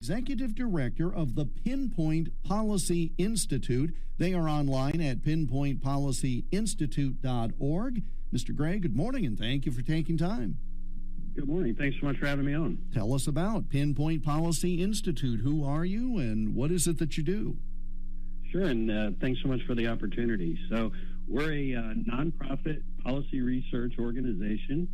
Executive Director of the Pinpoint Policy Institute. They are online at pinpointpolicyinstitute.org. Mr. Gray, good morning, and thank you for taking time. Good morning. Thanks so much for having me on. Tell us about Pinpoint Policy Institute. Who are you, and what is it that you do? Sure, and thanks so much for the opportunity. So we're a nonprofit policy research organization,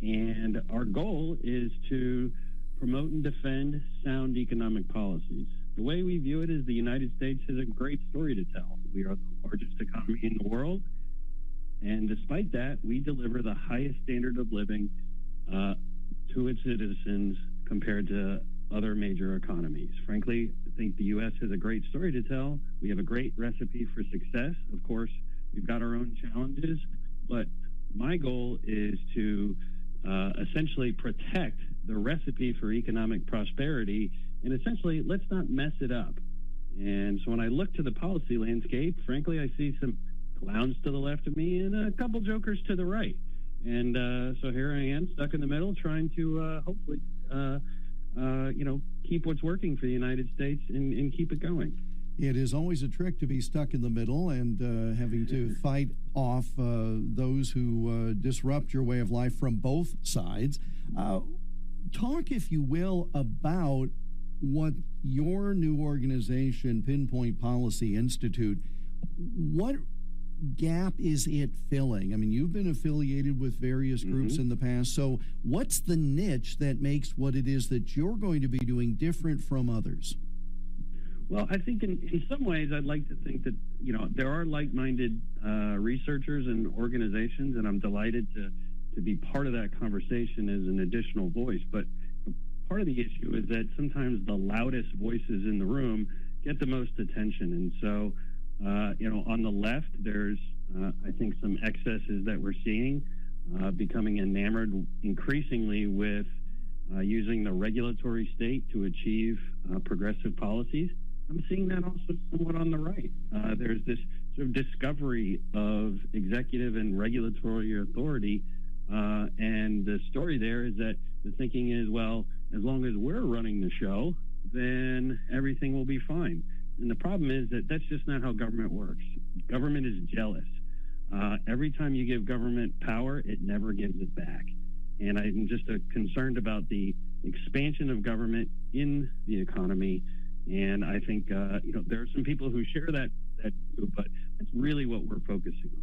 and our goal is to promote and defend sound economic policies. The way we view it is the United States has a great story to tell. We are the largest economy in the world, and despite that, we deliver the highest standard of living to its citizens compared to other major economies. Frankly, I think the U.S. has a great story to tell. We have a great recipe for success. Of course, we've got our own challenges, but my goal is to essentially protect the recipe for economic prosperity, and essentially, let's not mess it up. And so when I look to the policy landscape, frankly, I see some clowns to the left of me and a couple jokers to the right. And so here I am, stuck in the middle, trying to hopefully, keep what's working for the United States and keep it going. It is always a trick to be stuck in the middle and having to fight off those who disrupt your way of life from both sides. Talk, if you will, about what your new organization, Pinpoint Policy Institute, what gap is it filling? I mean, you've been affiliated with various groups in the past, so what's the niche that makes what it is that you're going to be doing different from others? Well, I think in some ways I'd like to think that, there are like-minded researchers and organizations, and I'm delighted to be part of that conversation as an additional voice. But part of the issue is that sometimes the loudest voices in the room get the most attention. And so, on the left, there's, I think, some excesses that we're seeing, becoming enamored increasingly with using the regulatory state to achieve progressive policies. I'm seeing that also somewhat on the right. There's this sort of discovery of executive and regulatory authority, and the story there is that the thinking is, well, as long as we're running the show, then everything will be fine. And the problem is that that's just not how government works. Government is jealous. Every time you give government power, it never gives it back. And I'm just concerned about the expansion of government in the economy. And I think, there are some people who share that view, but that's really what we're focusing on.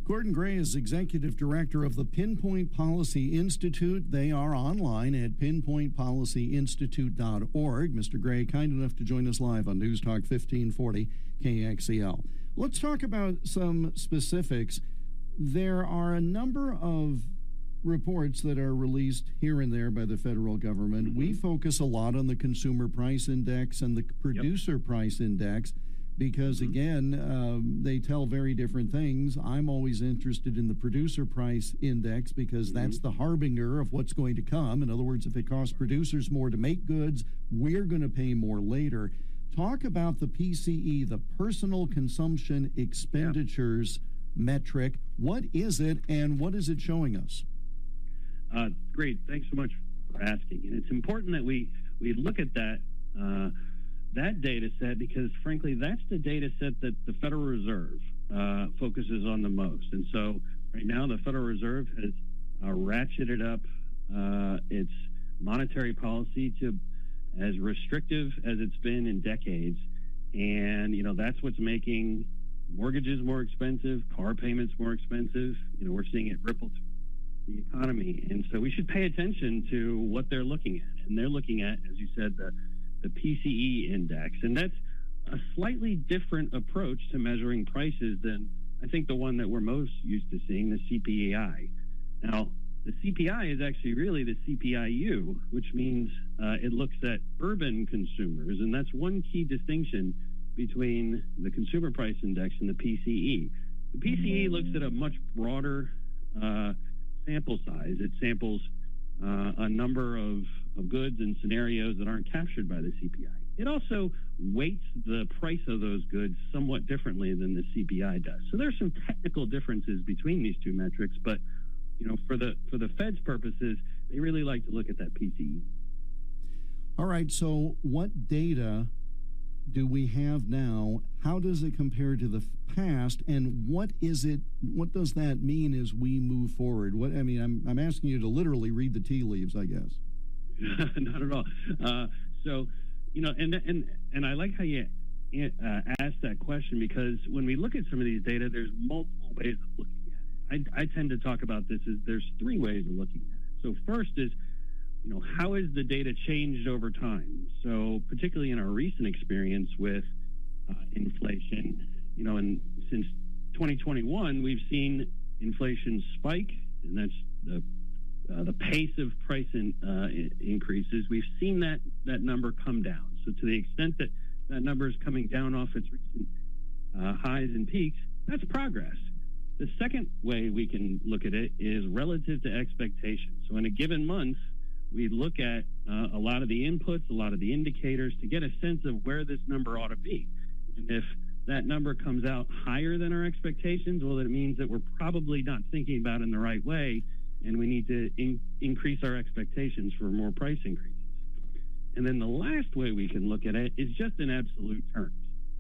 Gordon Gray is Executive Director of the Pinpoint Policy Institute. They are online at pinpointpolicyinstitute.org. Mr. Gray, kind enough to join us live on News Talk 1540 KXEL. Let's talk about some specifics. There are a number of reports that are released here and there by the federal government. We focus a lot on the Consumer Price Index and the Producer Price Index because, again, they tell very different things. I'm always interested in the Producer Price Index because that's the harbinger of what's going to come. In other words, if it costs producers more to make goods, we're going to pay more later. Talk about the PCE, the Personal Consumption Expenditures metric. What is it, and what is it showing us? Great. Thanks so much for asking. And it's important that we look at that data set because, frankly, that's the data set that the Federal Reserve focuses on the most. And so right now the Federal Reserve has ratcheted up its monetary policy to as restrictive as it's been in decades. And, that's what's making mortgages more expensive, car payments more expensive. We're seeing it ripple through the economy. And so we should pay attention to what they're looking at. And they're looking at, as you said, the PCE index. And that's a slightly different approach to measuring prices than I think the one that we're most used to seeing, the CPI. Now, the CPI is actually really the CPIU, which means it looks at urban consumers. And that's one key distinction between the Consumer Price Index and the PCE. The PCE looks at a much broader sample size. It samples a number of goods and scenarios that aren't captured by the CPI. It also weights the price of those goods somewhat differently than the CPI does. So there's some technical differences between these two metrics, but for the Fed's purposes, they really like to look at that PCE. All right, so what data do we have now? How does it compare to the past, and what does that mean as we move forward? I'm asking you to literally read the tea leaves, I guess. Not at all. So, and I like how you asked that question, because when we look at some of these data, there's multiple ways of looking at it. I tend to talk about this as there's three ways of looking at it. So first is, how has the data changed over time? So particularly in our recent experience with inflation, and since 2021, we've seen inflation spike, and that's the pace of price increases. We've seen that number come down. So to the extent that that number is coming down off its recent highs and peaks, that's progress. The second way we can look at it is relative to expectations. So in a given month, we look at a lot of the inputs, a lot of the indicators to get a sense of where this number ought to be. And if that number comes out higher than our expectations, well, it means that we're probably not thinking about it in the right way, and we need to increase our expectations for more price increases. And then the last way we can look at it is just in absolute terms.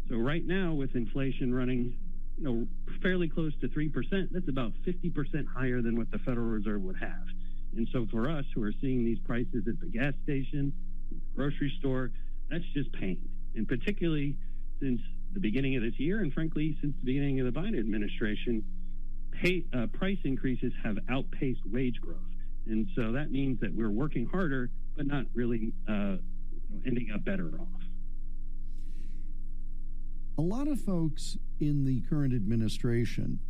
So right now, with inflation running, fairly close to 3%, that's about 50% higher than what the Federal Reserve would have. And so for us who are seeing these prices at the gas station, the grocery store, that's just pain. And particularly since the beginning of this year, and frankly, since the beginning of the Biden administration, price increases have outpaced wage growth. And so that means that we're working harder, but not really ending up better off. A lot of folks in the current administration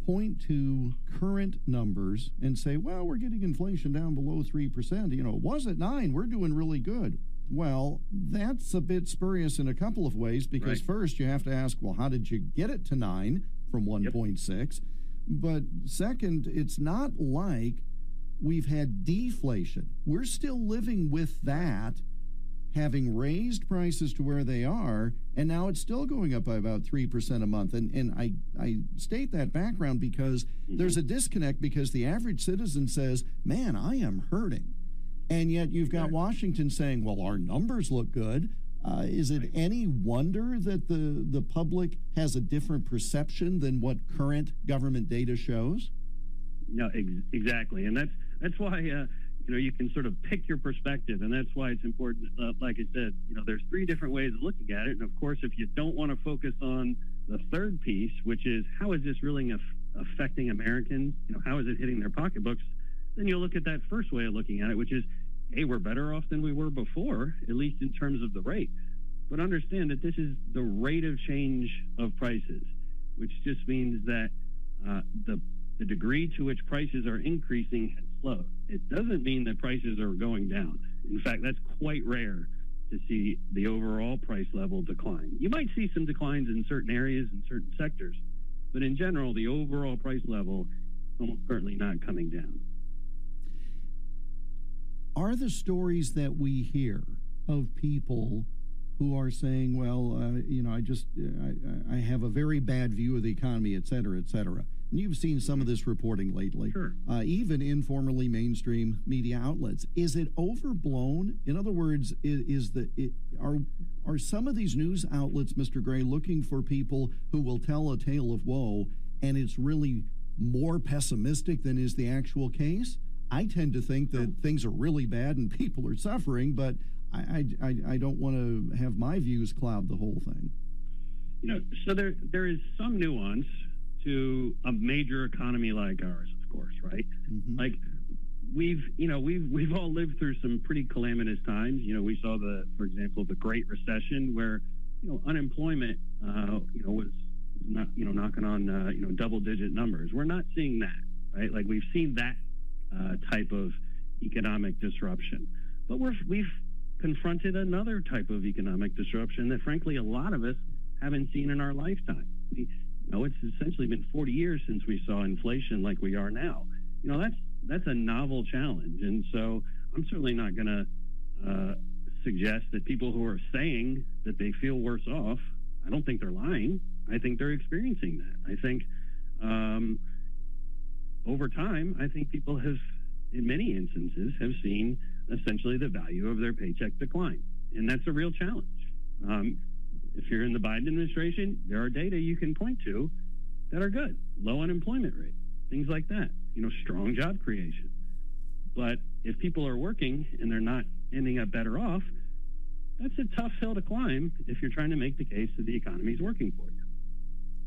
point to current numbers and say, well, we're getting inflation down below 3%. It was at 9%. We're doing really good. Well, that's a bit spurious in a couple of ways, because first you have to ask, well, how did you get it to 9 from 1.6? Yep. But second, it's not like we've had deflation. We're still living with that, having raised prices to where they are, and now it's still going up by about 3% a month. And I state that background because there's a disconnect, because the average citizen says, man, I am hurting. And yet you've got Washington saying, well, our numbers look good. Is it any wonder that the public has a different perception than what current government data shows? No, exactly. And that's why you can sort of pick your perspective, and that's why it's important. Like I said, there's three different ways of looking at it. And of course, if you don't want to focus on the third piece, which is how is this really affecting Americans? How is it hitting their pocketbooks? Then you'll look at that first way of looking at it, which is, hey, we're better off than we were before, at least in terms of the rate. But understand that this is the rate of change of prices, which just means that the degree to which prices are increasing has slowed. It doesn't mean that prices are going down. In fact, that's quite rare to see the overall price level decline. You might see some declines in certain areas and certain sectors, but in general, the overall price level is almost certainly not coming down. Are the stories that we hear of people who are saying, well, I have a very bad view of the economy, et cetera, et cetera. And you've seen some of this reporting lately, sure. Even in formerly mainstream media outlets. Is it overblown? In other words, are some of these news outlets, Mr. Gray, looking for people who will tell a tale of woe, and it's really more pessimistic than is the actual case? I tend to think that things are really bad and people are suffering, but I don't want to have my views cloud the whole thing. So there is some nuance to a major economy like ours, of course, right? Mm-hmm. Like we've all lived through some pretty calamitous times. We saw for example, the Great Recession, where unemployment was not knocking on double-digit numbers. We're not seeing that, right? Like we've seen that type of economic disruption, but we've confronted another type of economic disruption that, frankly, a lot of us haven't seen in our lifetime. It's essentially been 40 years since we saw inflation like we are now. That's a novel challenge, and so I'm certainly not going to suggest that people who are saying that they feel worse off, I don't think they're lying. I think they're experiencing that. I think over time, I think people have, in many instances, have seen essentially the value of their paycheck decline. And that's a real challenge. If you're in the Biden administration, there are data you can point to that are good. Low unemployment rate, things like that, strong job creation. But if people are working and they're not ending up better off, that's a tough hill to climb if you're trying to make the case that the economy is working for you.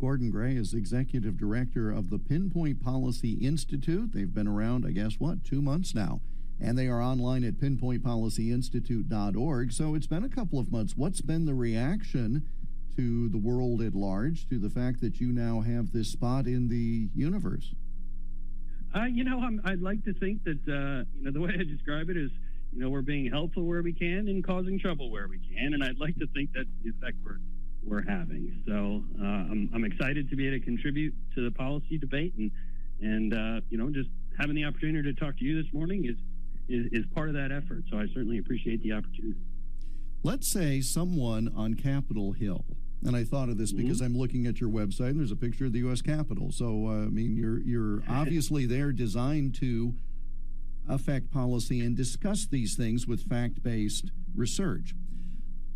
Gordon Gray is Executive Director of the Pinpoint Policy Institute. They've been around, 2 months now. And they are online at pinpointpolicyinstitute.org. So it's been a couple of months. What's been the reaction to the world at large, to the fact that you now have this spot in the universe? I'd like to think that, the way I describe it is, we're being helpful where we can and causing trouble where we can. And I'd like to think that's the effect we're having. So I'm excited to be able to contribute to the policy debate. And just having the opportunity to talk to you this morning is part of that effort. So I certainly appreciate the opportunity. Let's say someone on Capitol Hill, and I thought of this because I'm looking at your website and there's a picture of the U.S. Capitol. So, you're obviously there designed to affect policy and discuss these things with fact-based research.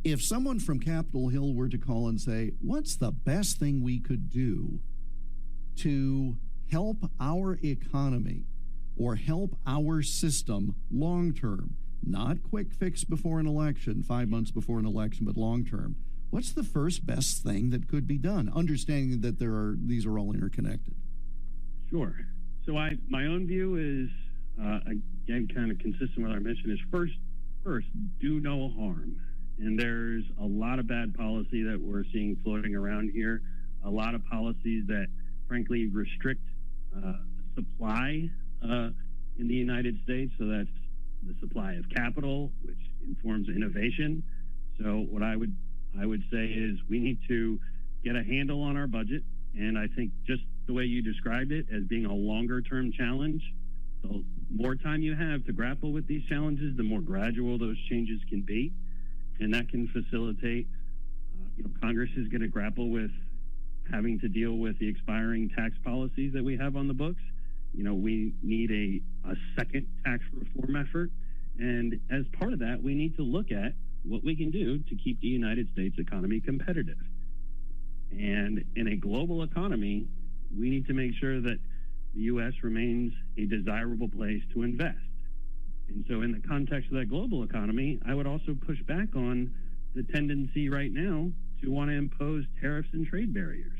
If someone from Capitol Hill were to call and say, what's the best thing we could do to help our economy or help our system long-term, not quick fix before an election, 5 months before an election, but long-term, what's the first best thing that could be done, understanding that these are all interconnected? Sure. So my own view is, again, kind of consistent with our mission, is first, do no harm. And there's a lot of bad policy that we're seeing floating around here, a lot of policies that, frankly, restrict supply in the United States. So that's the supply of capital, which informs innovation. So what I would say is we need to get a handle on our budget. And I think just the way you described it as being a longer-term challenge, the more time you have to grapple with these challenges, the more gradual those changes can be. And that can facilitate, Congress is going to grapple with having to deal with the expiring tax policies that we have on the books. We need a second tax reform effort. And as part of that, we need to look at what we can do to keep the United States economy competitive. And in a global economy, we need to make sure that the U.S. remains a desirable place to invest. And so in the context of that global economy, I would also push back on the tendency right now to want to impose tariffs and trade barriers.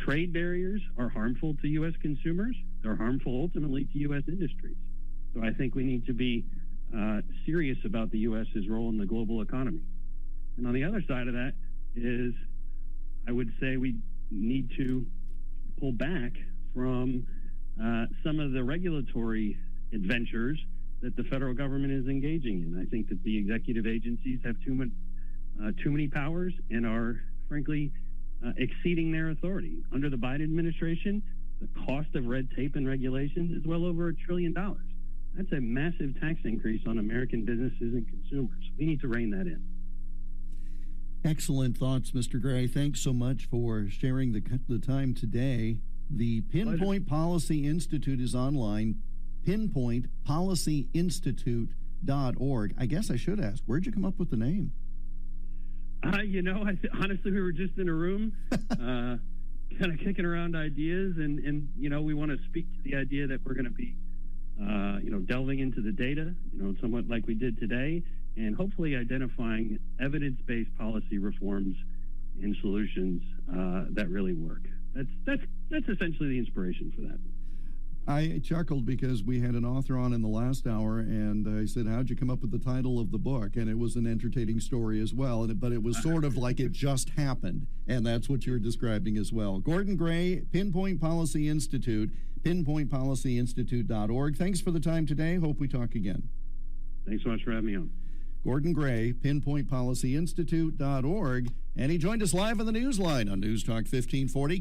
Trade barriers are harmful to U.S. consumers. They're harmful ultimately to U.S. industries. So I think we need to be serious about the U.S.'s role in the global economy. And on the other side of that is, I would say we need to pull back from some of the regulatory adventures that the federal government is engaging in. I think that the executive agencies have too many powers and are, frankly, exceeding their authority. Under the Biden administration, the cost of red tape and regulations is well over $1 trillion. That's a massive tax increase on American businesses and consumers. We need to rein that in. Excellent thoughts, Mr. Gray. Thanks so much for sharing the time today. The Pinpoint Policy Institute is online, pinpointpolicyinstitute.org. I guess I should ask, where'd you come up with the name? Honestly, we were just in a room kind of kicking around ideas, and we want to speak to the idea that we're going to be, delving into the data, somewhat like we did today, and hopefully identifying evidence-based policy reforms and solutions that really work. That's essentially the inspiration for that. I chuckled because we had an author on in the last hour, and I said, how'd you come up with the title of the book? And it was an entertaining story as well, but it was sort of like it just happened, and that's what you're describing as well. Gordon Gray, Pinpoint Policy Institute, pinpointpolicyinstitute.org. Thanks for the time today. Hope we talk again. Thanks so much for having me on. Gordon Gray, pinpointpolicyinstitute.org, and he joined us live on the Newsline on News Talk 1540.